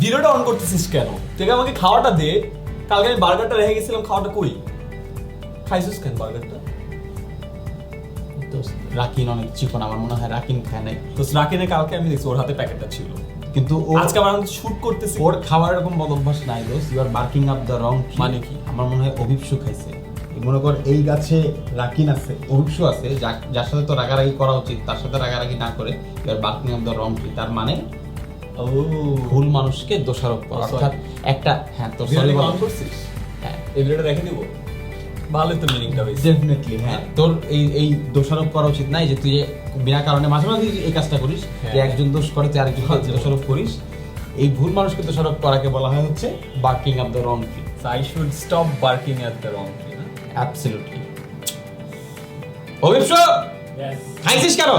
ভিডিওটা অন করতেছিস কেন? তুই আমাকে খাওয়াটা দে। কালকে আমি বার্গারটা রেখে গেছিলাম, খাওয়াটা কই? খাইছিস কেন বার্গারটা? রাকিন অনেক চিকন, আমার মনে হয় রাকিন খায় নাই। তো রাকিনে কালকে আমি দেখছি ওর হাতে প্যাকেটটা ছিল, কিন্তু আজকে আমার শুট করতেছি। ওর খাওয়ার এরকম বদ অভ্যাস নাই দোস্ত। You are barking up the wrong. মানে কি? আমার মনে হয় অভিপসু খাইছে। মনে কর এই গাছে রাকিন আছে, অভিপসু আছে, যার সাথে তো রাগারাগি করা উচিত তার সাথে রাগারাগি না করে you are barking up the wrong tree. তার মানে ভুল মানুষকে দোষারোপ করা। অর্থাৎ একটা তোর সরি অন করছিস? হ্যাঁ, এই ভিডিওটা রেখে দিব। ভালো তো মিনিংটা হইছে। ডেফিনেটলি হ্যাঁ। তোর এই দোষারোপ করা উচিত নাই যে তুই বিনা কারণে মাঝে মাঝে এই কাজটা করিস, যে একজন দোষ করে তুই আরেকজন দোষারোপ করিস। এই ভুল মানুষকে দোষারোপ করাকে বলা হয় হচ্ছে barking up the wrong tree. So I should stop barking at the wrong tree. Absolutely. Abhipsu Yes. খাইছিস কেন?